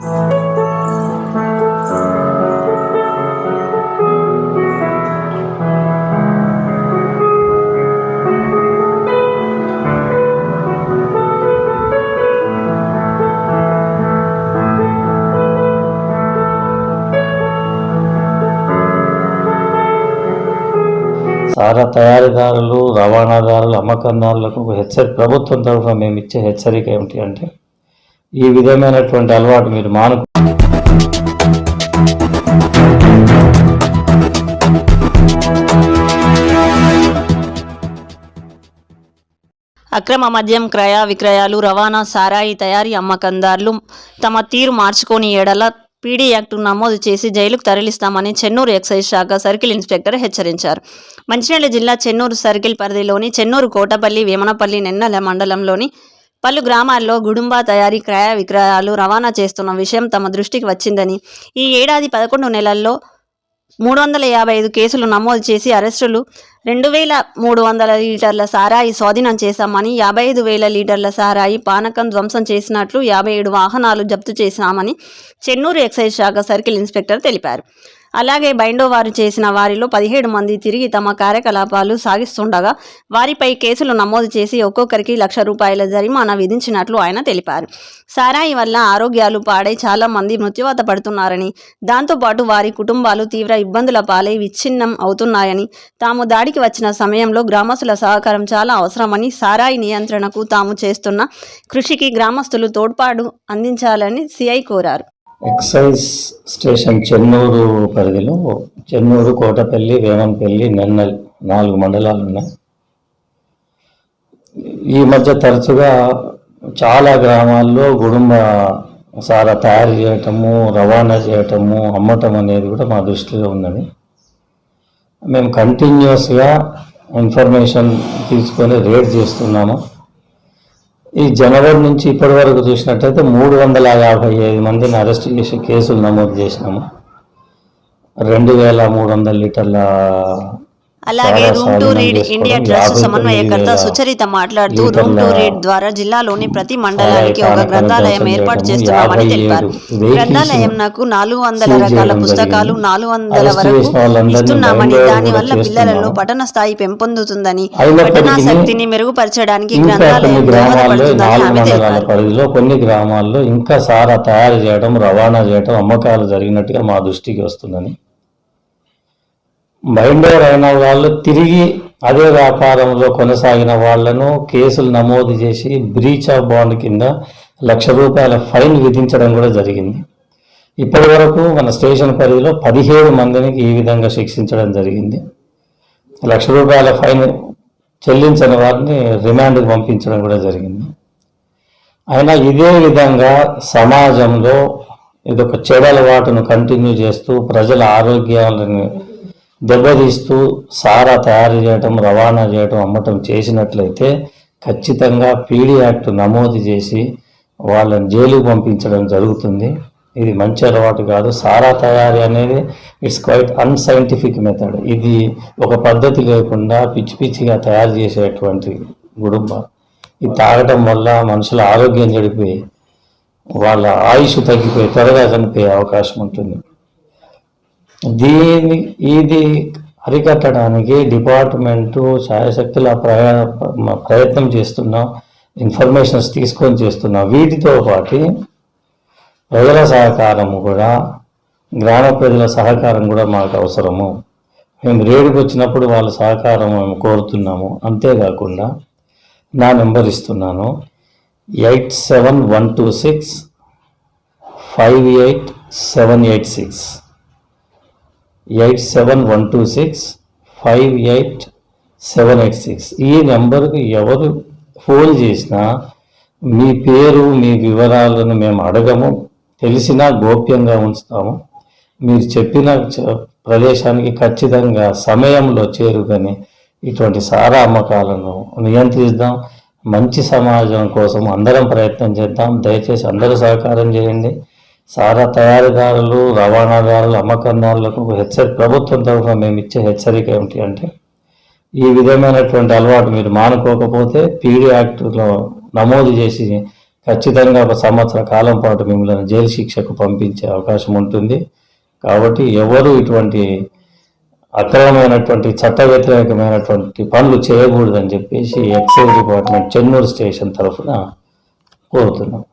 సారా తయారీదారులు, రవాణాదారులు, అమ్మకందారులకు ప్రభుత్వం తరఫున మేము ఇచ్చే హెచ్చరిక ఏమిటి అంటే, ఈ విధమైనటువంటి అలవాటు మీరు మానుకు. అక్రమ మద్యం క్రయ విక్రయాలు, రవాణా, సారాయి తయారీ అమ్మకందారులు తమ తీరు మార్చుకొని ఏడల పీడీ యాక్టు నమోదు చేసి జైలుకు తరలిస్తామని చెన్నూరు ఎక్సైజ్ శాఖ సర్కిల్ ఇన్స్పెక్టర్ హెచ్చరించారు. మంచిర్యాల జిల్లా చెన్నూరు సర్కిల్ పరిధిలోని చెన్నూరు, కోటపల్లి, వేమనపల్లి, నెన్నెల మండలంలోని పలు గ్రామాల్లో గుడుంబా తయారీ, క్రయ విక్రయాలు, రవాణా చేస్తున్న విషయం తమ దృష్టికి వచ్చిందని, ఈ ఏడాది 11 నెలల్లో 355 కేసులు నమోదు చేసి అరెస్టులు, 2,300 లీటర్ల సారాయి స్వాధీనం చేశామని, 55,000 లీటర్ల సారాయి పానకం ధ్వంసం చేసినట్లు, 57 వాహనాలు జప్తు చేశామని చెన్నూరు ఎక్సైజ్ శాఖ సర్కిల్ ఇన్స్పెక్టర్ తెలిపారు. అలాగే బైండోవారు చేసిన వారిలో 17 మంది తిరిగి తమ కార్యకలాపాలు సాగిస్తుండగా వారిపై కేసులు నమోదు చేసి ఒక్కొక్కరికి ₹1,00,000 జరిమానా విధించినట్లు ఆయన తెలిపారు. సారాయి వల్ల ఆరోగ్యాలు పాడై చాలా మంది మృత్యువాత పడుతున్నారని, దాంతోపాటు వారి కుటుంబాలు తీవ్ర ఇబ్బందుల పాలై విచ్ఛిన్నం అవుతున్నాయని, తాము దాడికి వచ్చిన సమయంలో గ్రామస్తుల సహకారం చాలా అవసరమని, సారాయి నియంత్రణకు తాము చేస్తున్న కృషికి గ్రామస్తులు తోడ్పాటు అందించాలని సిఐ కోరారు. ఎక్సైజ్ స్టేషన్ చెన్నూరు పరిధిలో చెన్నూరు, కోటపల్లి, వేమంపల్లి, నెన్నెల్ 4 మండలాలు ఉన్నాయి. ఈ మధ్య తరచుగా చాలా గ్రామాల్లో గుడుంబ సారా తయారు చేయటము, రవాణా చేయటము, అమ్మటం అనేది కూడా మా దృష్టిలో ఉన్నది. మేము కంటిన్యూస్గా ఇన్ఫర్మేషన్ తీసుకొని రేడ్ చేస్తున్నాము. ఈ జనవరి నుంచి ఇప్పటి వరకు చూసినట్టయితే 355 మందిని అరెస్ట్ చేసి కేసులు నమోదు చేసినాము. 2,300 లీటర్ల. అలాగే room to read India trust సమన్వయకర్త సుచరిత మాట్లాడుతూ, రూమ్ టు రీడ్ ద్వారా జిల్లాలోని ప్రతి మండలానికి ఒక గ్రంథాలయం ఏర్పాటు చేస్తున్నామని తెలిపారు. గ్రంథాలయం నాకు 400 రకాల పుస్తకాలు 400 వరకు ఇస్తున్నామని, దానివల్ల పిల్లలలో పఠన స్థాయి పెంపొందుతుందని, పఠనాసక్తిని మెరుగుపరచడానికి గ్రంథాలయం దోహదపడుతుందని ఆమె తెలిపారు. కొన్ని గ్రామాల్లో ఇంకా సారా తయారు చేయడం, రవాణా చేయడం, అమ్మకాలు జరిగినట్టుగా మా దృష్టికి వస్తుందని, బైండోవర్ అయిన వాళ్ళు తిరిగి అదే వ్యాపారంలో కొనసాగిన వాళ్లను కేసులు నమోదు చేసి బ్రీచ్ ఆఫ్ బాండ్ కింద ₹1,00,000 ఫైన్ విధించడం కూడా జరిగింది. ఇప్పటి వరకు మన స్టేషన్ పరిధిలో 17 మందిని ఈ విధంగా శిక్షించడం జరిగింది. ₹1,00,000 ఫైన్ చెల్లించని వారిని రిమాండ్కి పంపించడం కూడా జరిగింది. అయినా ఇదే విధంగా సమాజంలో ఇదొక చెడు అలవాటును కంటిన్యూ చేస్తూ ప్రజల ఆరోగ్యాలను దెబ్బతీస్తూ సారా తయారు చేయటం, రవాణా చేయటం, అమ్మటం చేసినట్లయితే ఖచ్చితంగా పీడీ యాక్ట్ నమోదు చేసి వాళ్ళని జైలుకు పంపించడం జరుగుతుంది. ఇది మంచి అలవాటు కాదు. సారా తయారీ అనేది ఇట్స్ క్వైట్ అన్సైంటిఫిక్ మెథడ్. ఇది ఒక పద్ధతి లేకుండా పిచ్చి పిచ్చిగా తయారు చేసేటువంటి గుడుంబ. ఇది తాగటం వల్ల మనుషుల ఆరోగ్యం చెడిపోయి వాళ్ళ ఆయుష్ తగ్గిపోయి త్వరగా చనిపోయే అవకాశం ఉంటుంది. ఇది అరికట్టడానికి డిపార్ట్మెంటు శాయశక్తుల ప్రయత్నం చేస్తున్నాం, ఇన్ఫర్మేషన్స్ తీసుకొని చేస్తున్నాం. వీటితో పాటు ప్రజల సహకారము కూడా, గ్రామ ప్రజల సహకారం కూడా మాకు అవసరము. మేము రేడుకు వచ్చినప్పుడు వాళ్ళ సహకారం మేము కోరుతున్నాము. అంతేకాకుండా నా నెంబర్ ఇస్తున్నాను, 8712658786 8712658786. ఈ నెంబర్కు ఎవరు ఫోన్ చేసినా మీ పేరు, మీ వివరాలను మేము అడగము, తెలిసినా గోప్యంగా ఉంచుతాము. మీరు చెప్పిన ప్రదేశానికి ఖచ్చితంగా సమయంలో చేరుకొని ఇటువంటి సారా అమ్మకాలను నియంత్రిద్దాం. మంచి సమాజం కోసం అందరం ప్రయత్నం చేద్దాం. దయచేసి అందరూ సహకారం చేయండి. సారా తయారీదారులు, రవాణాదారులు, అమ్మకందారులకు ప్రభుత్వం తరఫున మేము ఇచ్చే హెచ్చరిక ఏమిటి అంటే, ఈ విధమైనటువంటి అలవాటు మీరు మానుకోకపోతే పీడీ యాక్టులో నమోదు చేసి ఖచ్చితంగా 1 సంవత్సర కాలం పాటు మిమ్మల్ని జైలు శిక్షకు పంపించే అవకాశం ఉంటుంది. కాబట్టి ఎవరు ఇటువంటి అక్రమమైనటువంటి చట్ట వ్యతిరేకమైనటువంటి పనులు చేయకూడదని చెప్పేసి ఎక్సైజ్ డిపార్ట్మెంట్ చెన్నూరు స్టేషన్ తరఫున కోరుతున్నాం.